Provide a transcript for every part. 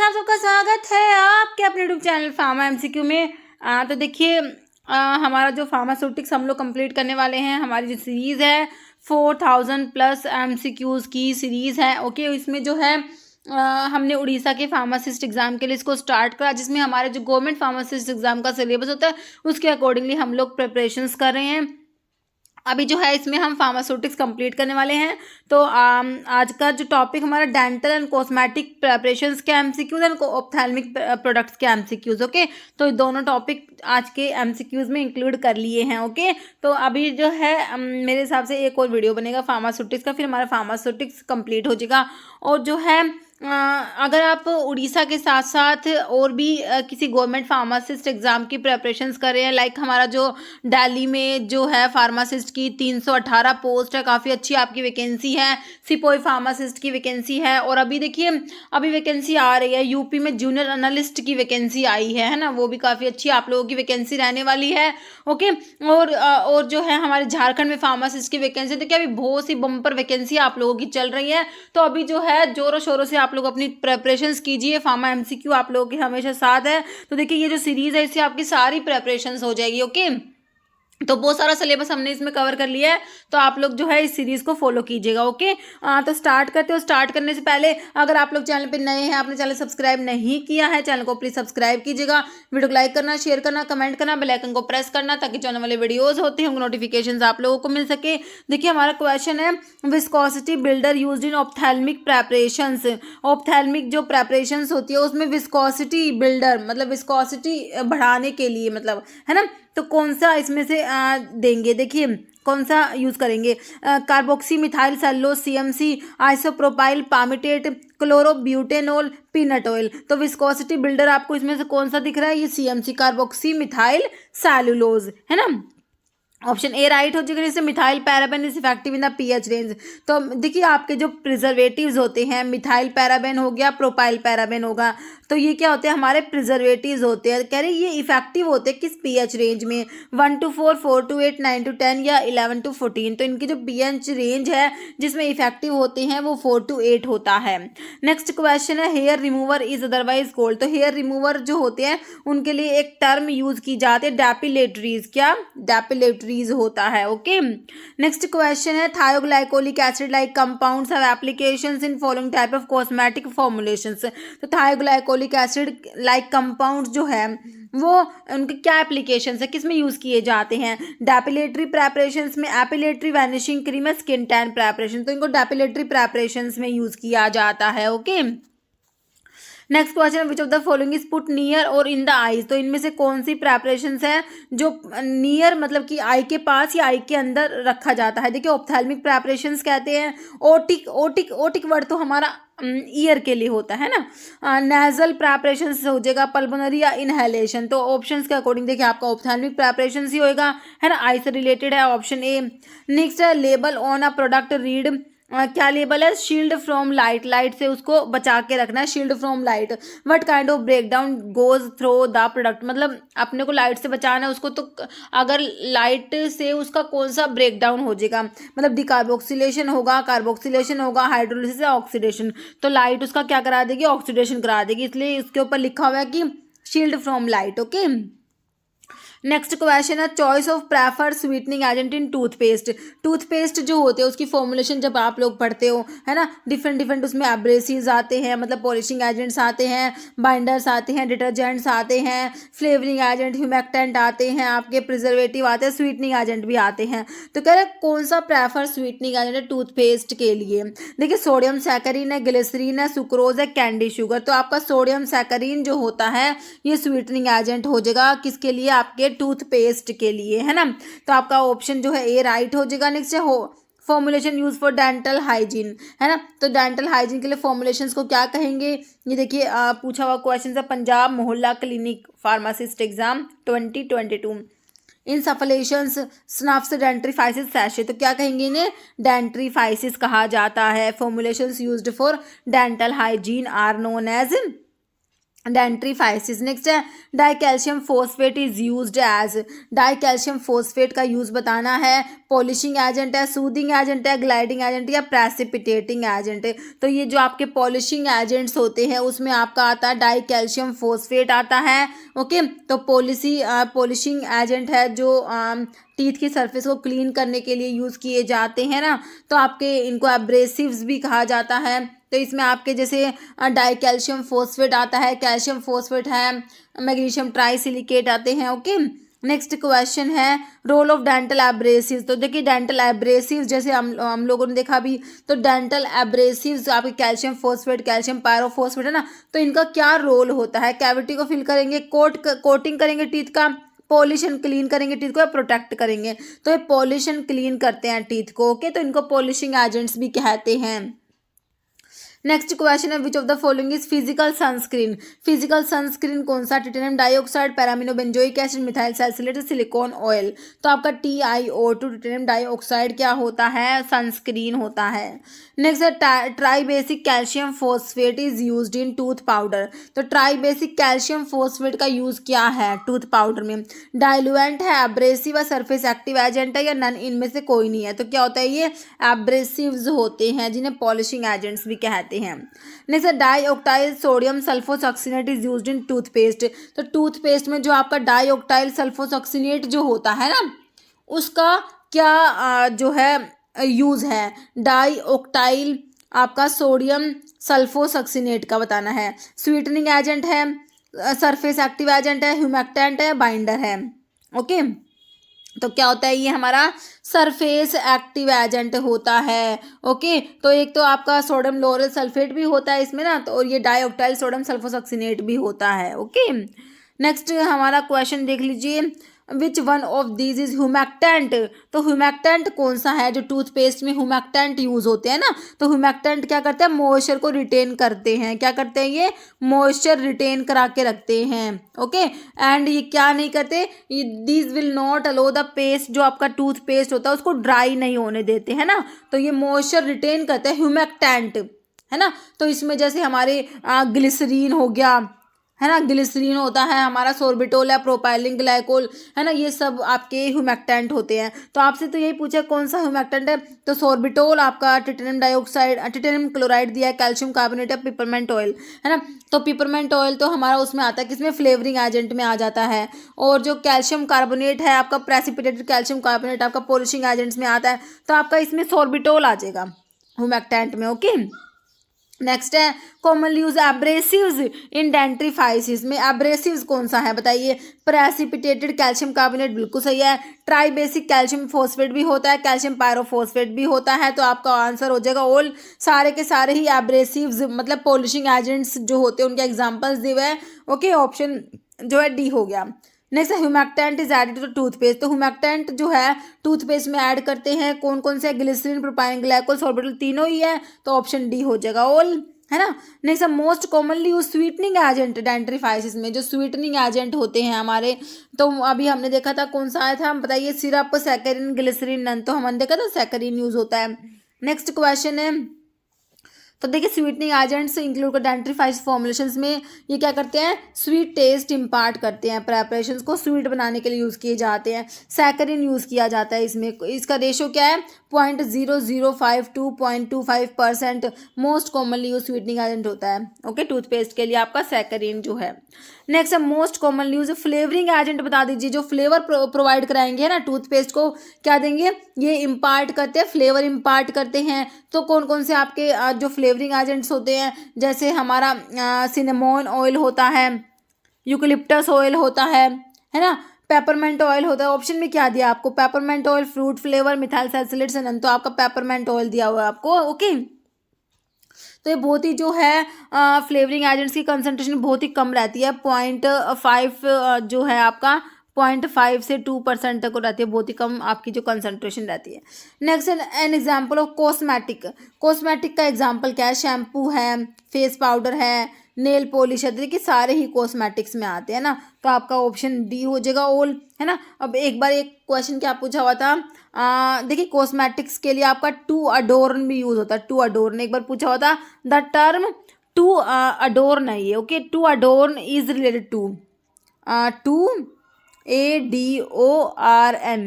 आप सबका स्वागत है आपके अपने यूट्यूब चैनल फार्मा एमसीक्यू में। तो देखिए हमारा जो फार्मास्यूटिक्स हम लोग कंप्लीट करने वाले हैं। हमारी जो सीरीज़ है 4000 प्लस एमसीक्यूज़ की सीरीज़ है। ओके, इसमें जो है हमने उड़ीसा के फार्मासिस्ट एग्ज़ाम के लिए इसको स्टार्ट करा, जिसमें हमारे जो गवर्नमेंट फार्मासिस्ट एग्ज़ाम का सिलेबस होता है उसके अकॉर्डिंगली हम लोग प्रिपरेशंस कर रहे हैं। अभी जो है इसमें हम फार्मास्यूटिक्स कंप्लीट करने वाले हैं। तो आज का जो टॉपिक हमारा डेंटल एंड कॉस्मेटिक प्रिपरेशंस के एमसीक्यूज एंड ऑप्थेल्मिक प्रोडक्ट्स के एमसीक्यूज। ओके, तो ये दोनों टॉपिक आज के एमसीक्यूज में इंक्लूड कर लिए हैं। ओके, तो अभी जो है मेरे हिसाब से एक और वीडियो बनेगा फार्मास्यूटिक्स का, फिर हमारा फार्मास्यूटिक्स कंप्लीट हो जाएगा। और जो है अगर आप उड़ीसा के साथ साथ और भी किसी गवर्नमेंट फार्मासिस्ट एग्ज़ाम की प्रिपरेशंस कर रहे हैं, लाइक हमारा जो दिल्ली में जो है फार्मासिस्ट की 318 पोस्ट है, काफ़ी अच्छी आपकी वैकेंसी है। सिपोई फार्मासिस्ट की वैकेंसी है। और अभी देखिए अभी वैकेंसी आ रही है यूपी में जूनियर एनालिस्ट की वैकेंसी आई है ना, वो भी काफ़ी अच्छी आप लोगों की वैकेंसी रहने वाली है। ओके, और जो है हमारे झारखंड में फार्मासिस्ट की वैकेंसी, देखिए अभी बहुत सी बम्पर वैकेंसी आप लोगों की चल रही है। तो अभी जो है जोरों शोरों से आप लोग अपनी प्रिपरेशंस कीजिए। फार्मा एमसीक्यू आप लोगों के हमेशा साथ है। तो देखिए ये जो सीरीज है इससे आपकी सारी प्रिपरेशंस हो जाएगी। ओके, तो बहुत सारा सिलेबस हमने इसमें कवर कर लिया है, तो आप लोग जो है इस सीरीज़ को फॉलो कीजिएगा। ओके, तो स्टार्ट करते हो। स्टार्ट करने से पहले अगर आप लोग चैनल पे नए हैं, आपने चैनल सब्सक्राइब नहीं किया है, चैनल को प्लीज़ सब्सक्राइब कीजिएगा। वीडियो को लाइक करना, शेयर करना, कमेंट करना, बेल आइकन को प्रेस करना, ताकि जो आने वाले वीडियोज़ होते हैं उनके नोटिफिकेशन आप लोगों को मिल सके। देखिए हमारा क्वेश्चन है viscosity builder use in ophthalmic preparations. Ophthalmic जो प्रेपरेशंस होती है उसमें विस्कोसिटी बिल्डर मतलब विस्कोसिटी बढ़ाने के लिए मतलब है ना, तो कौन सा इसमें से देंगे। देखिए कौन सा यूज़ करेंगे, carboxy methyl cellulose, CMC, isopropyl palmitate, chlorobutanol, peanut oil. तो विस्कोसिटी बिल्डर आपको इसमें से कौन सा दिख रहा है, ये सीएमसी कार्बोक्सी मिथाइल सेलुलोज है ना। ऑप्शन ए राइट हो जाएगा। जैसे methyl paraben is effective in the pH range. तो देखिए आपके जो प्रिजर्वेटिव्स होते हैं, मिथाइल पैराबेन हो गया, प्रोपाइल पैराबेन होगा, तो ये क्या होते हैं हमारे प्रिजर्वेटिव्स होते हैं। कह रहे ये इफेक्टिव होते हैं किस पीएच रेंज में, 1 to 4, 4 to 8, 9 to 10 या 11 to 14। तो इनकी जो पीएच रेंज है जिसमें इफेक्टिव होते हैं वो 4 to 8 होता है। नेक्स्ट क्वेश्चन है hair remover is otherwise called. तो हेयर रिमूवर जो होते हैं उनके लिए एक टर्म यूज की जाती है डेपिलेटरीज। क्या डेपिलेटरीज होता है। ओके, नेक्स्ट क्वेश्चन है थायोग्लाइकोलिक acid like compounds have applications in following type of cosmetic formulations. तो थायोग्लाइकोलिक एसिड लाइक कंपाउंड्स जो है वो उनके क्या एप्लीकेशंस है, किस में यूज़ किए जाते हैं, डेपिलेटरी प्रेपरेशंस में, एपिलेटरी वैनिशिंग क्रीम है, स्किन टैन प्रेपरेशन। तो इनको डेपिलेटरी प्रेपरेशंस में यूज़ किया जाता है। Okay, next question which of the following is put near और इन द आईज। तो इनमें से कौन सी प्रेपरेशंस है जो नियर मतलब कि आई के पास या आई के अंदर रखा जाता है। देखिए ऑप्थेल्मिक प्रेपरेशंस कहते हैं। ओटिक ओटिक ओटिक वर्ड तो हमारा ईयर के लिए होता है ना। नेजल प्रेपरेशंस हो जाएगा, पल्मोनरी या इनहेलेशन। तो ऑप्शंस के अकॉर्डिंग देखिए आपका ऑप्थेल्मिक प्रेपरेशंस ही होएगा है ना, आई से रिलेटेड है ऑप्शन ए। नेक्स्ट है label on a product read. क्या लेबल है, शील्ड फ्रॉम लाइट, लाइट से उसको बचा के रखना है, shield from light. What kind of break down goes through the product, मतलब अपने को लाइट से बचाना है उसको, तो अगर लाइट से उसका कौन सा ब्रेक डाउन हो जाएगा, मतलब डिकार्बोक्सिलेशन होगा, कार्बोक्सिलेशन होगा, हाइड्रोलिसिस या ऑक्सीडेशन। तो लाइट उसका क्या करा देगी, ऑक्सीडेशन करा देगी, इसलिए इसके ऊपर लिखा हुआ है कि shield from light. Okay, next question है choice of preferred sweetening agent in toothpaste. Toothpaste जो होते हैं उसकी फॉर्मुलेशन जब आप लोग पढ़ते हो है ना, डिफरेंट डिफरेंट उसमें एब्रेसिव्स आते हैं, मतलब पॉलिशिंग एजेंट्स आते हैं, बाइंडर्स आते हैं, डिटर्जेंट्स आते हैं, फ्लेवरिंग एजेंट, ह्यूमेक्टेंट आते हैं, आपके प्रिजर्वेटिव आते हैं, स्वीटनिंग एजेंट भी आते हैं। तो कह रहे कौन सा प्रेफर स्वीटनिंग एजेंट है टूथपेस्ट के लिए। देखिए सोडियम सैकरीन है, ग्लिसरीन है, सुक्रोज है, कैंडी शुगर। तो आपका सोडियम सैकरीन जो होता है ये स्वीटनिंग एजेंट हो जाएगा किसके लिए, आपके टूथपेस्ट के लिए है ना। तो आपका ऑप्शन जो है ए राइट हो जाएगा। नेक्स्ट है formulation use for dental hygiene है ना, तो डेंटल हाइजीन के लिए फॉर्मुलेशंस को क्या कहेंगे। ये देखिए पूछा हुआ क्वेश्चन है Punjab Mohalla clinic pharmacist exam 2022। Insufflations snuffs dentifrices sachet. तो क्या कहेंगे इन्हें, डेंट्रीफाइसिस कहा जाता है। Formulations used for dental hygiene are known as dentifrices. Next है dicalcium phosphate is used as, dicalcium phosphate का यूज बताना है, पॉलिशिंग एजेंट है, सूदिंग एजेंट है, ग्लाइडिंग एजेंट या प्रेसिपिटेटिंग एजेंट है। तो ये जो आपके पॉलिशिंग एजेंट्स होते हैं उसमें आपका आता है डाइकैल्शियम फोस्फेट आता है। ओके, तो पॉलिशिंग एजेंट है जो टीथ की सरफेस को क्लीन करने के लिए यूज़ किए जाते हैं ना, तो आपके इनको एब्रेसिव्स भी कहा जाता है। तो इसमें आपके जैसे डाइकैल्शियम फोस्फेट आता है, कैल्शियम फोस्फेट है, मैग्नीशियम ट्राइसिलिकेट आते हैं। ओके, नेक्स्ट क्वेश्चन है रोल ऑफ डेंटल एब्रेसिव्स। तो देखिए डेंटल एब्रेसिव्स जैसे हम लोगों ने देखा अभी, तो डेंटल एब्रेसिव्स आपके कैल्शियम फोस्फेट, कैल्शियम पायरोफोस्फेट है ना, तो इनका क्या रोल होता है? कैविटी को फिल करेंगे, कोटिंग करेंगे टीथ का, पॉलिश एंड क्लीन करेंगे टीथ को, या प्रोटेक्ट करेंगे? तो ये पॉलिश एंड क्लीन करते हैं टीथ को। ओके, तो इनको पॉलिशिंग एजेंट्स भी कहते हैं। नेक्स्ट क्वेश्चन है which of the following is physical sunscreen. Physical sunscreen कौन सा? Titanium dioxide, paraaminobenzoic acid, methyl salicylate, silicone oil. तो आपका TiO2 टिटेनियम डाइऑक्साइड क्या होता है? सनस्क्रीन होता है। नेक्स्ट है try basic calcium phosphate is used in tooth powder. तो ट्राई बेसिक कैल्शियम फोस्फेट का यूज क्या है टूथ पाउडर में? डाइल्यूएंट है, एब्रेसिव है, सरफेस एक्टिव एजेंट है, या नन इनमें से कोई नहीं है? तो क्या होता है? ये एब्रेसिव्स होते हैं जिन्हें पॉलिशिंग एजेंट्स भी कहते हैं। Next dioctyl sodium sulfosuccinate is used in toothpaste. तो टूथपेस्ट में जो आपका डाइऑक्टाइल सल्फोसक्सिनेट जो होता है ना, उसका क्या जो है यूज है? डाइऑक्टाइल आपका सोडियम सल्फोसक्सिनेट का बताना है। स्वीटनिंग एजेंट है, सरफेस एक्टिव एजेंट है, ह्यूमेक्टेंट है, बाइंडर है। ओके, तो क्या होता है? ये हमारा सरफेस एक्टिव एजेंट होता है। ओके, तो एक तो आपका सोडियम लोरेल सल्फेट भी होता है इसमें ना, तो और ये डाइऑक्टाइल सोडियम सल्फोसक्सिनेट भी होता है। ओके, नेक्स्ट हमारा क्वेश्चन देख लीजिए विच one of these is humectant. तो ह्यूमेक्टेंट कौन सा है? जो टूथपेस्ट में ह्यूमेक्टेंट यूज होते हैं ना, तो ह्यूमेक्टेंट क्या करते हैं? मॉइस्चर को रिटेन करते हैं। क्या करते हैं? ये मॉइस्चर रिटेन करा के रखते हैं। ओके, एंड ये क्या नहीं करते? These will not aloe the paste, जो आपका टूथपेस्ट होता है उसको ड्राई नहीं होने देते हैं ना, तो ये मॉइस्चर रिटेन करते हैं ह्यूमेक्टेंट, है ना। तो इसमें जैसे हमारे ग्लिसरीन हो गया, है ना, ग्लिसरीन होता है हमारा, सोर्बिटोल या प्रोपाइलिन ग्लाइकोल, है ना, ये सब आपके ह्यूमेक्टेंट होते हैं। तो आपसे तो यही पूछा कौन सा ह्यूमेक्टेंट है, तो सोर्बिटोल आपका, टिटेनियम डाइऑक्साइड, टिटेनियम क्लोराइड दिया है, कैल्शियम कार्बोनेट या पिपरमेंट ऑयल, है ना। तो पिपरमेंट ऑयल तो हमारा उसमें आता है किसमें? फ्लेवरिंग एजेंट में आ जाता है। और जो कैल्शियम कार्बोनेट है आपका, प्रेसिपिटेटेड कैल्शियम कार्बोनेट आपका पॉलिशिंग एजेंट्स में आता है, तो आपका इसमें सोर्बिटोल आ जाएगा ह्यूमेक्टेंट में। ओके, नेक्स्ट है कॉमनली यूज एब्रेसिव्स इन डेंट्रीफाइसिस में। एब्रेसिव्स कौन सा है बताइए? प्रेसिपिटेटेड कैल्शियम कार्बोनेट बिल्कुल सही है, ट्राई बेसिक कैल्शियम फोस्फेट भी होता है, कैल्शियम पायरोफोस्फेट भी होता है। तो आपका आंसर हो जाएगा ऑल, सारे के सारे ही एब्रेसिव्स मतलब पॉलिशिंग एजेंट्स जो होते हैं उनके एग्जाम्पल्स दिए हुए हैं। ओके, ऑप्शन जो है डी हो गया। Next humectant is added to toothpaste. तो ह्यूमेक्टेंट जो है टूथपेस्ट में ऐड करते हैं कौन कौन से? ग्लिसरीन, प्रोपाइन ग्लाइकोल, सोर्बिटोल, तीनों ही है, तो ऑप्शन डी हो जाएगा ऑल, है ना। Next most commonly use sweetening agent dentifrices में। जो स्वीटनिंग एजेंट होते हैं हमारे, तो अभी हमने देखा था कौन सा आया था, हम बताइए? सिरप, सैकरिन, ग्लिसरीन, नन, तो हमने देखा था सैकरिन यूज होता है। नेक्स्ट क्वेश्चन है, तो देखिए स्वीटनिंग एजेंट्स इंक्लूड कर डेंट्रीफाइस फॉर्मुलेशंस में ये क्या करते हैं? स्वीट टेस्ट इम्पार्ट करते हैं, प्रेपरेशंस को स्वीट बनाने के लिए यूज़ किए जाते हैं। सैकरिन यूज़ किया जाता है इसमें, इसका रेशो क्या है? 0.0052 to 0.25%। Most commonly use sweetening agent होता है। ओके, टूथपेस्ट के लिए आपका सैकरिन जो है। नेक्स्ट है most commonly use flavouring agent बता दीजिए। जो फ्लेवर प्रोवाइड कराएंगे ना टूथपेस्ट को, क्या देंगे? ये इम्पार्ट करते हैं, फ्लेवर इम्पार्ट करते हैं। तो कौन कौन से आपके जो फ्लेवरिंग एजेंट्स होते हैं? जैसे हमारा सिनेमोन ऑयल होता है, यूकलिप्टस ऑयल होता है ना, पेपरमेंट ऑयल होता है। ऑप्शन में क्या दिया आपको? Peppermint oil, fruit flavour, methyl salicylate, none, तो आपका पेपरमेंट ऑयल दिया हुआ है आपको। ओके, तो ये बहुत ही जो है फ्लेवरिंग एजेंट्स की कंसंट्रेशन बहुत ही कम रहती है, 0.5 जो है आपका 0.5 से 2% तक रहती है, बहुत ही कम आपकी जो कंसंट्रेशन रहती है। Next an example of cosmetic. Cosmetic का एग्जाम्पल क्या है? शैम्पू है, फेस पाउडर है, नेल पॉलिश है, देखिए सारे ही कॉस्मेटिक्स में आते हैं ना, तो आपका ऑप्शन डी हो जाएगा ऑल, है ना। अब एक बार एक क्वेश्चन क्या पूछा हुआ था, देखिए कॉस्मेटिक्स के लिए आपका टू अडोर्न भी यूज होता है। टू अडोर्न एक बार पूछा हुआ था, द टर्म टू अडोर्न है ये, okay. To adorn is related to ADORN,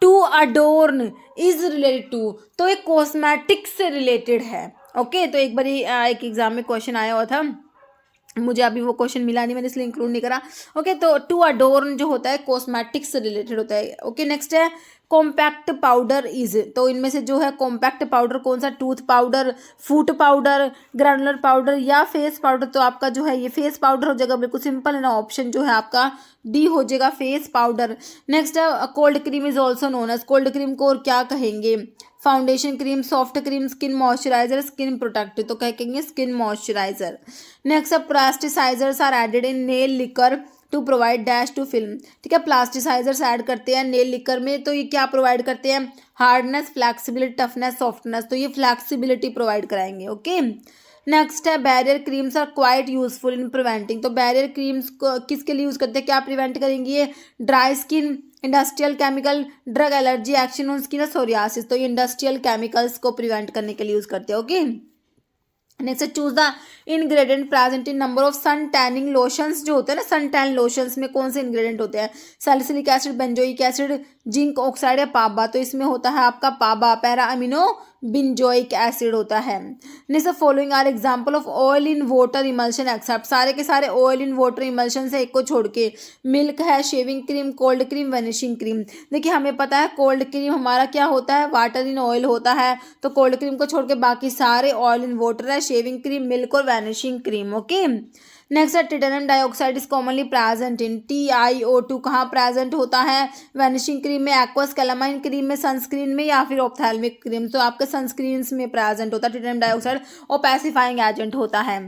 to adorn is related to, तो एक कॉस्मेटिक से रिलेटेड है, ओके। तो एक बारी एक एग्जाम में क्वेश्चन आया हुआ था, मुझे अभी वो क्वेश्चन मिला नहीं, मैंने इसलिए इंक्लूड नहीं करा, ओके। तो टू अडोर्न जो होता है कॉस्मेटिक्स से रिलेटेड होता है, ओके। नेक्स्ट है कॉम्पैक्ट पाउडर इज, तो इनमें से जो है कॉम्पैक्ट पाउडर कौन सा, टूथ पाउडर, फूट पाउडर, ग्रैनुलर पाउडर या फेस पाउडर, तो आपका जो है ये फेस पाउडर हो जाएगा, बिल्कुल सिंपल है ना, ऑप्शन जो है आपका डी हो जाएगा, फेस पाउडर। नेक्स्ट है cold cream is also known as, cold cream को और क्या कहेंगे, foundation cream, soft cream, skin moisturiser, skin protective, तो कहेंगे skin moisturiser. Next plasticisers are added in nail lacquer to provide dash to film, ठीक है। Plasticisers add करते हैं नेल लिकर में, तो ये क्या प्रोवाइड करते हैं, हार्डनेस, फ्लैक्सिबिलिटी, टफनेस, सॉफ्टनेस, तो ये फ्लैक्सिबिलिटी प्रोवाइड कराएंगे, ओके। नेक्स्ट है barrier creams are quite useful in preventing, तो बैरियर क्रीम्स को किसके लिए यूज करते हैं, क्या प्रिवेंट करेंगी ये, dry skin, industrial chemical, drug allergy, action on skin, psoriasis, तो ये इंडस्ट्रियल केमिकल्स को प्रिवेंट करने के लिए यूज करते हैं, okay. Next choose the ingredient present in number of sun tanning lotions, जो होते हैं ना सन टैन लोशंस में कौन से इंग्रेडिएंट होते हैं, salicylic acid, benzoic acid, zinc oxide या पाबा, तो इसमें होता है आपका PABA, para amino benzoic acid होता है। Next following are example of oil in water emulsion except, सारे के सारे ऑयल इन वाटर इमल्शन से एक को छोड़ के, मिल्क है, shaving cream, cold cream, vanishing cream. देखिए हमें पता है कोल्ड क्रीम हमारा क्या होता है, वाटर इन ऑयल होता है, तो कोल्ड क्रीम को छोड़ के बाकी सारे ऑयल इन वाटर है, शेविंग क्रीम, मिल्क और वैनिशिंग क्रीम, ओके। नेक्स्ट है titanium dioxide is commonly present in, TiO2 कहाँ प्रेजेंट होता है, वैनिशिंग क्रीम में, एक्वस कैलामाइन क्रीम में, सनस्क्रीन में या फिर ऑप्थेल्मिक क्रीम, तो आपके सनस्क्रीन में प्रेजेंट होता है टाइटेनियम डाइऑक्साइड, और पैसिफाइंग एजेंट होता है।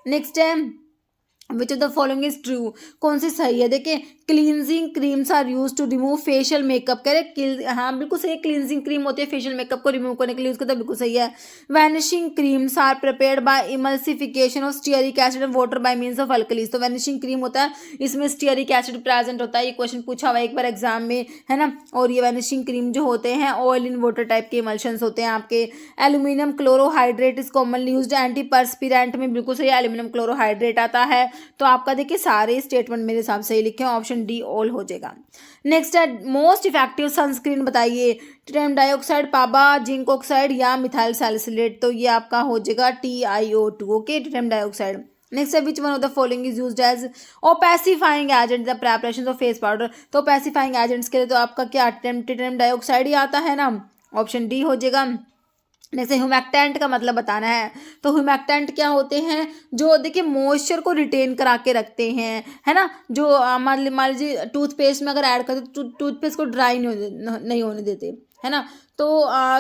नेक्स्ट है which of the following is true, कौन सी सही है, देखिए cleansing creams are use to remove facial makeup, कह रहे हाँ बिल्कुल सही है, क्लींजिंग क्रीम होती है फेशियल मेकअप को रिमूव करने के लिए यूज करते हैं, बिल्कुल सही है। Vanishing creams are prepared by emulsification of stearic acid and water by means of alkalis, तो वैनिशिंग क्रीम होता है इसमें स्टीयरिक एसिड प्रेजेंट होता है, ये क्वेश्चन पूछा हुआ है एक बार एग्जाम में, है ना। और ये वैनिशिंग क्रीम जो होते हैं ऑयल इन वाटर टाइप के इमल्शंस होते हैं आपके। Aluminium chlorohydrate is commonly used anti perspirant में, बिल्कुल सही एल्यूमिनियम क्लोरोहाइड्रेट आता है, तो आपका देखिए सारे स्टेटमेंट मेरे हिसाब से लिखे हैं, ऑप्शन डी ऑल हो जाएगा। नेक्स्ट है मोस्ट इफेक्टिव सनस्क्रीन बताइए, टाइटेनियम डाइऑक्साइड, पाबा, जिंक ऑक्साइड या मिथाइल सैलिसिलेट, तो ये आपका हो जाएगा TiO2, okay, titanium dioxide. Next है which one of the following is used as opacifying agent the preparation of face powder, तो ओपेसिफाइंग एजेंट्स के लिए तो आपका क्या टाइटेनियम डाइऑक्साइड ही आता है ना, ऑप्शन डी हो जाएगा। जैसे ह्यूमैक्टेंट का मतलब बताना है, तो ह्यूमैक्टेंट क्या होते हैं, जो देखिए मॉइस्चर को रिटेन करा के रखते हैं, है ना, जो मान लीजिए टूथपेस्ट में अगर ऐड करते तो टूथपेस्ट को ड्राई नहीं होने देते, है ना, तो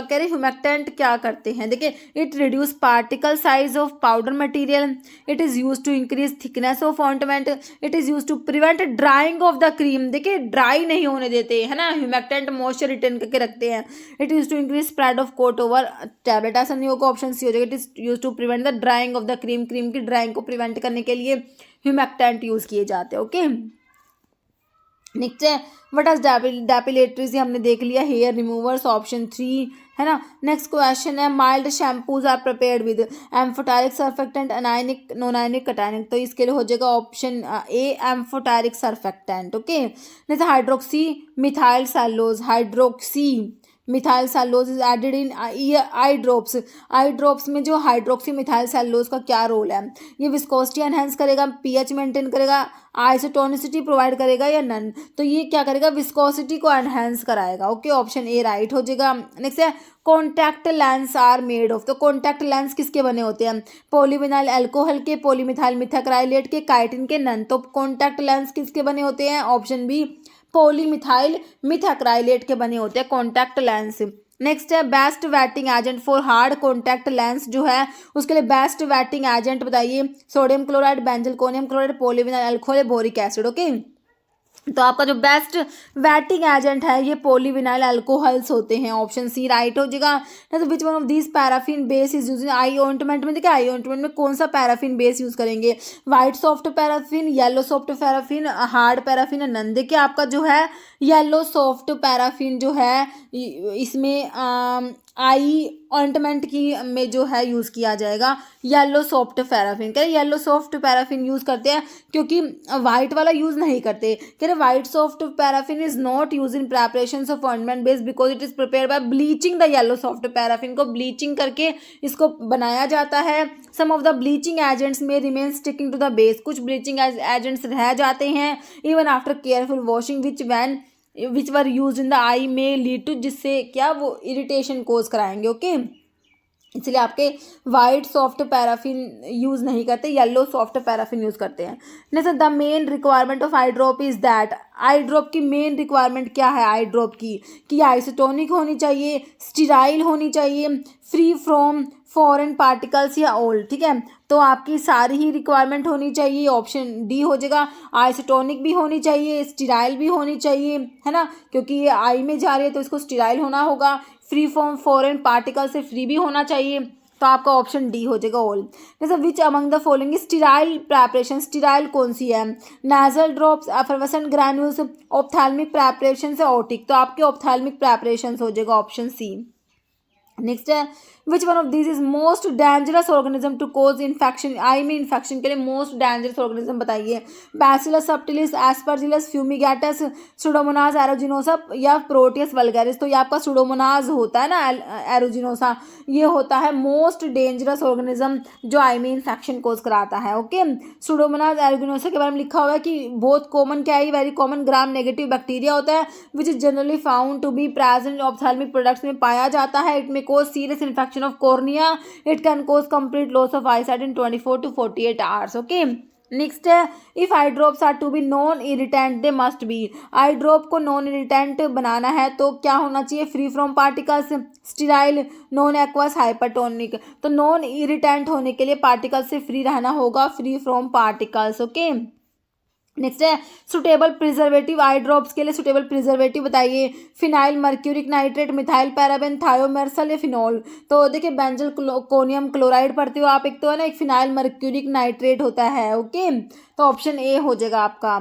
कह रहे ह्यूमैक्टेंट क्या करते हैं, देखिए it reduce particle size of powder material, it is use to increase thickness of ointment, it is use to prevent drying of the cream, देखिए ड्राई नहीं होने देते, है ना, ह्यूमैक्टेंट मॉइस्चर रिटेन करके रखते हैं। It is to increase spread of coat over tablet, ऐसा नहीं होगा, ऑप्शन सी हो जाएगा, it is use to prevent the drying of the cream, cream की ड्राइंग को प्रिवेंट करने के लिए ह्यूमैक्टेंट यूज किए जाते हैं, ओके। नेक्स्ट है व्हाट आर डेपिलेटरीज, हमने देख लिया, हेयर रिमूवर्स, ऑप्शन 3, है ना। नेक्स्ट क्वेश्चन है mild shampoos are prepared with amphoteric surfactant, anionic, non ionic, cationic, तो इसके लिए हो जाएगा option A amphoteric surfactant, okay. Next hydroxy methyl cellulose, hydroxy methyl cellulose is added in eye drops, eye drops में जो hydroxy methyl cellulose का क्या role है, ये विस्कोसिटी एनहेंस करेगा, पीएच मेंटेन करेगा, आइसोटोनिसिटी प्रोवाइड करेगा या नन, तो ये क्या करेगा, विस्कोसिटी को एनहेंस कराएगा, ओके, ऑप्शन ए राइट हो जाएगा। नेक्स्ट है contact lens are made of, तो कॉन्टैक्ट लेंस किसके बने होते हैं, पॉलीविनाइल अल्कोहल के, पॉलीमिथाइल मिथाक्राइलेट के, काइटिन के, नन, तो कॉन्टैक्ट लेंस किसके बने होते हैं, ऑप्शन बी पॉलीमिथाइल मिथाक्राइलेट के बने होते हैं कॉन्टैक्ट लेंस। नेक्स्ट है best wetting agent for hard contact lens जो है उसके लिए बेस्ट वेटिंग एजेंट बताइए, sodium chloride, benzalkonium chloride, polyvinyl alcohol, boric acid, okay. तो आपका जो बेस्ट वेटिंग एजेंट है ये पॉलीविनाइल अल्कोहल्स होते हैं, ऑप्शन सी राइट हो जाएगा। ना तो which one of this paraffin base is use in eye ointment में, देखिए आई ऑइंटमेंट में कौन सा पैराफिन बेस यूज करेंगे, white soft paraffin, yellow soft paraffin, hard paraffin, none, देखिए आपका जो है येलो सॉफ्ट पैराफिन जो है इसमें आई ऑइंटमेंट की में जो है यूज़ किया जाएगा येलो सॉफ्ट पैराफिन। कह रहे येलो सॉफ्ट पैराफिन यूज़ करते हैं क्योंकि वाइट वाला यूज़ नहीं करते। कह रहे white soft paraffin is not use in preparation of ointment base because it is prepare by bleaching the yellow soft paraffin को ब्लीचिंग करके इसको बनाया जाता है। Some of the bleaching agents में remain sticking to the base, कुछ bleaching agents रह जाते हैं even after careful washing which were use in the eye में लीड टू, जिससे क्या वो इरिटेशन कोज कराएंगे। ओके इसलिए आपके वाइट सॉफ्ट पैराफिन यूज़ नहीं करते, येलो सॉफ्ट पैराफिन यूज़ करते हैं। Next the main requirement of I drop is that, I drop की मेन रिक्वायरमेंट क्या है आई ड्रॉप की कि आइसोटोनिक होनी चाहिए, स्टीराइल होनी चाहिए, फ्री फ्रॉम फॉरेन पार्टिकल्स या ओल्ड। ठीक है तो आपकी सारी ही रिक्वायरमेंट होनी चाहिए, ऑप्शन डी हो जाएगा। आइसोटोनिक भी होनी चाहिए, स्टीराइल भी होनी चाहिए, है ना, क्योंकि ये आई में जा रही है तो इसको स्टीराइल होना होगा, फ्री फ्रॉम फॉरेन पार्टिकल से फ्री भी होना चाहिए, तो आपका ऑप्शन डी हो जाएगा ऑल। जैसे which among the following sterile preparation, sterile कौन सी है, nasal drops, effervescent granules, ophthalmic preparation से ऑटिक, तो आपके ऑप्थेल्मिक प्रेपरेशन हो जाएगा ऑप्शन सी। नेक्स्ट है which one of this is most dangerous organism to cause infection, eye में इन्फेक्शन के लिए मोस्ट डेंजरस ऑर्गेनिज्म बताइए, bacillus subtilis, aspergillus fumigatus, pseudomonas aeruginosa या प्रोटियस वल्गैरिस। तो ये आपका सुडोमोनास होता है ना एरोजिनोसा, ये होता है मोस्ट डेंजरस ऑर्गेनिज्म जो आई में इन्फेक्शन कोज कराता है। ओके सुडोमोनास एरोजिनोसा के बारे में लिखा हुआ है कि बहुत कॉमन क्या है, very common gram negative bacteria होता है which is generally found to be present ophthalmic products में पाया जाता है। इट में cause serious infection of cornea. It can cause complete loss of eyesight in 24 to 48 hours. Okay. Next है if eye drops are to be non irritant they must be, eye drop को non irritant बनाना है तो क्या होना चाहिए, free from particles, sterile, non aqueous, hypertonic. तो non irritant होने के लिए पार्टिकल से फ्री रहना होगा, free from particles. Okay next है सुटेबल प्रिजर्वेटिव, आई ड्रॉप्स के लिए सुटेबल प्रिजर्वेटिव बताइए, phenyl mercuric nitrate, methyl paraben, thiomersal या फिनॉल। तो देखिए बेंजल कोनियम क्लोराइड पढ़ते हो आप, एक तो है ना एक फिनाइल मर्क्यूरिक नाइट्रेट होता है। ओके तो ऑप्शन ए हो जाएगा आपका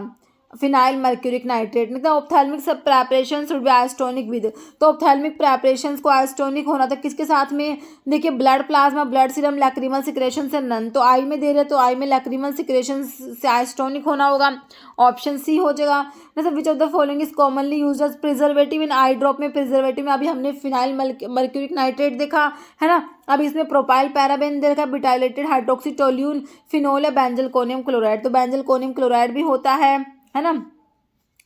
फिनाइल मर्क्यूरिक नाइट्रेट। नहीं तो ऑप्थेल्मिक सब preparation should be isotonic with, तो ऑप्थेल्मिक प्रेपरेशंस को आइसोटोनिक होना था किसके साथ में, देखिए blood plasma, blood serum, lacrimal secretion से नन, तो आई में दे रहे तो आई में लैक्रिमल सिक्रेशन से आइसोटोनिक होना होगा, ऑप्शन सी हो जाएगा। जैसे which of the following is commonly used as preservative in eye drop में, प्रिजर्वेटिव में अभी हमने फिनाइल मर्क्यूरिक नाइट्रेट देखा है ना, अब इसमें प्रोपाइल पैराबेन देखा, बिटाइलेटेड हाइड्रोक्सी टोल्यून, फिनोल या बेंजलकोनियम क्लोराइड, तो बेंजलकोनियम क्लोराइड भी होता है ना,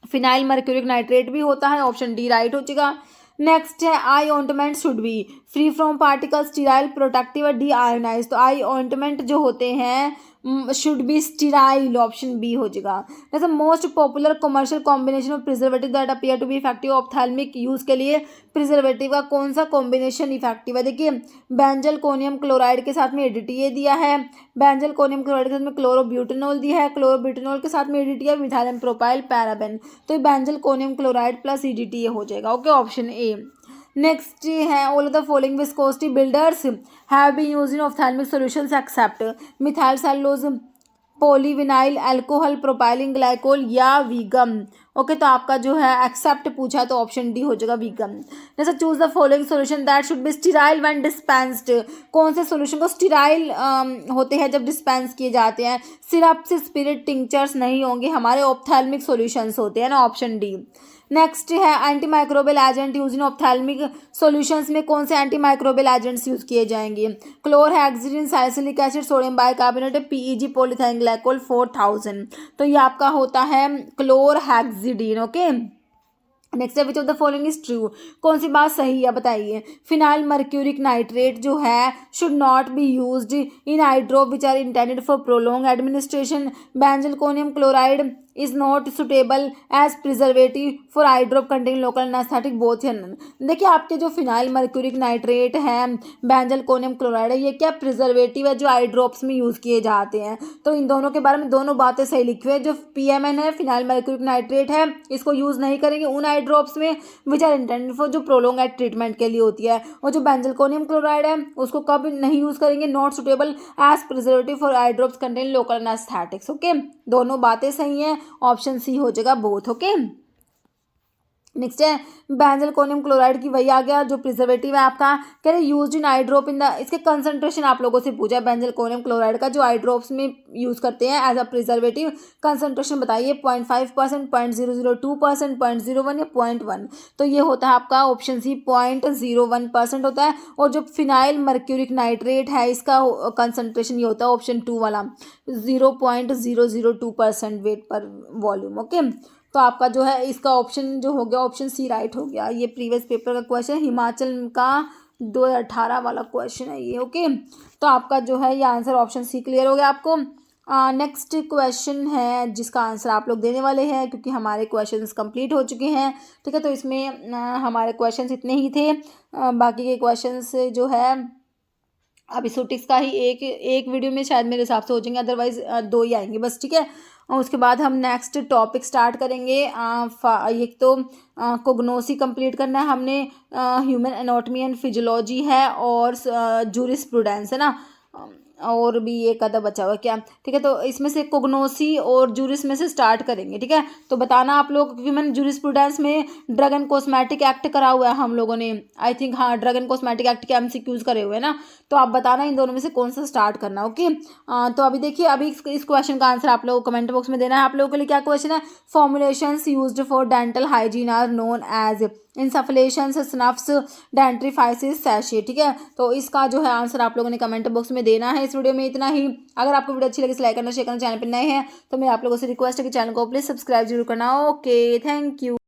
फिनाइल मर्क्यूरिक नाइट्रेट भी होता है, ऑप्शन डी राइट हो जाएगा। नेक्स्ट है eye ointment should be free from particle, sterile, protective और डी आयोनाइज, तो आई ऑइंटमेंट जो होते हैं should be sterile, option B हो जाएगा। जैसे most popular commercial combination of preservative that appear to be effective ophthalmic use के लिए प्रिजर्वेटिव का कौन सा कॉम्बिनेशन इफेक्टिव है, देखिए बेंजलकोनियम क्लोराइड के साथ में एडीटीए दिया है, बेंजलकोनियम क्लोराइड के साथ में क्लोरोब्यूटेनॉल दिया है, क्लोरोब्यूटेनॉल के साथ में एडीटीए मिथाइल प्रोपाइल पैराबेन, तो बेंजलकोनियम क्लोराइड प्लस एडीटीए हो जाएगा। Okay option A. नेक्स्ट है all of the following viscosity builders have been used in ophthalmic solutions except methyl cellulose, polyvinyl alcohol, propylene glycol या वीगम। ओके तो आपका जो है accept पूछा तो ऑप्शन डी हो जाएगा वीगम। जैसे choose the following solution that should be sterile when dispensed, कौन से सॉल्यूशन को स्टीराइल होते हैं जब डिस्पेंस किए जाते हैं, सिरप से स्पिरिट टिंक्चर्स नहीं होंगे, हमारे ऑप्थेल्मिक सॉल्यूशंस होते हैं ना, ऑप्शन डी। नेक्स्ट है anti microbial agent use in ophthalmic solutions में कौन से एंटी माइक्रोबियल एजेंट्स यूज किए जाएंगे, chlorhexidine, salicylic acid, sodium bicarbonate, PEG, polythene glycol 4000, तो ये आपका होता है क्लोरहेक्सिडिन। ओके नेक्स्ट है which of the following is true, कौन सी बात सही है बताइए, फिनाइल मर्क्यूरिक नाइट्रेट जो है should not be used in eye drop which are intended for prolong administration, benzalkonium chloride is not suitable as preservative for eye drop contain local anaesthetic both है none. देखिए आपके जो phenyl mercuric nitrate है, बेंजलकोनियम chloride है, ये क्या preservative है जो आई ड्रॉप्स में यूज़ किए जाते हैं, तो इन दोनों के बारे में दोनों बातें सही लिखी हुई है। जो पीएमएन है फिनाइल मर्क्यूरिक नाइट्रेट है, इसको यूज़ नहीं करेंगे उन आई ड्रॉप्स में विच आर इंटेंडेड फॉर जो प्रोलॉन्ग ट्रीटमेंट के लिए होती है, और जो बेंजलकोनियम क्लोराइड है उसको कब नहीं यूज़ करेंगे, not suitable as preservative for eye drops contain local anaesthetics. Okay दोनों बातें सही हैं, ऑप्शन सी हो जाएगा बोथ। ओके नेक्स्ट है बेंजलकोनियम क्लोराइड की, वही आ गया जो प्रिजर्वेटिव है आपका। कह रहे use in eye drop in the, इसके कंसंट्रेशन आप लोगों से पूछा है बेंजलकोनियम क्लोराइड का जो आई ड्रॉप्स में यूज करते हैं एज अ प्रिजर्वेटिव, कंसंट्रेशन बताइए। 0.5%, 0.002%, 0.01 या 0.1। तो ये होता है आपका ऑप्शन सी 0.01% होता है। और जो फिनाइल मर्क्यूरिक नाइट्रेट है इसका कंसंट्रेशन ये होता है ऑप्शन 2 वाला 0.002% वेट पर वॉल्यूम। ओके, तो आपका जो है इसका ऑप्शन जो हो गया ऑप्शन सी राइट हो गया। ये प्रीवियस पेपर का क्वेश्चन, हिमाचल का 2018 वाला क्वेश्चन है ये। ओके, तो आपका जो है ये आंसर ऑप्शन सी क्लियर हो गया आपको। नेक्स्ट क्वेश्चन है जिसका आंसर आप लोग देने वाले हैं क्योंकि हमारे क्वेश्चंस कंप्लीट हो चुके हैं। ठीक है, तो इसमें हमारे क्वेश्चंस इतने ही थे। बाकी के क्वेश्चंस जो है अभी सूटिक्स का ही एक वीडियो में शायद मेरे हिसाब से हो जाएंगे, अदरवाइज 2 ही आएंगे बस। ठीक है, और उसके बाद हम नेक्स्ट टॉपिक स्टार्ट करेंगे। एक तो कोग्नोसी कंप्लीट करना है हमने, ह्यूमन एनाटॉमी एंड फिजियोलॉजी है और जूरिस्प्रूडेंस है ना, और भी एक आधा बचा हुआ क्या। ठीक है, तो इसमें से कोग्नोसी और जूरिस में से स्टार्ट करेंगे। ठीक है, तो बताना आप लोग, क्योंकि मैंने जूरिस्प्रूडेंस में ड्रग एंड कॉस्मेटिक एक्ट करा हुआ है हम लोगों ने, आई थिंक। हाँ, ड्रग एंड कॉस्मेटिक एक्ट के एमसीक्यूज करे हुए हैं ना, तो आप बताना इन दोनों में से कौन सा स्टार्ट करना। ओके, तो अभी देखिए, अभी इस क्वेश्चन का आंसर आप लोगों को कमेंट बॉक्स में देना है। आप लोगों के लिए क्या क्वेश्चन है, formulations used for dental hygiene are known as insufflations, snuffs, dentifrices, sachet. ठीक है, तो इसका जो है आंसर आप लोगों ने कमेंट बॉक्स में देना है। इस वीडियो में इतना ही। अगर आपको वीडियो अच्छी लगी तो लाइक करना, शेयर करना, चैनल पर नए हैं तो मैं आप लोगों से रिक्वेस्ट है कि चैनल को प्लीज सब्सक्राइब जरूर करना। Okay, thank you.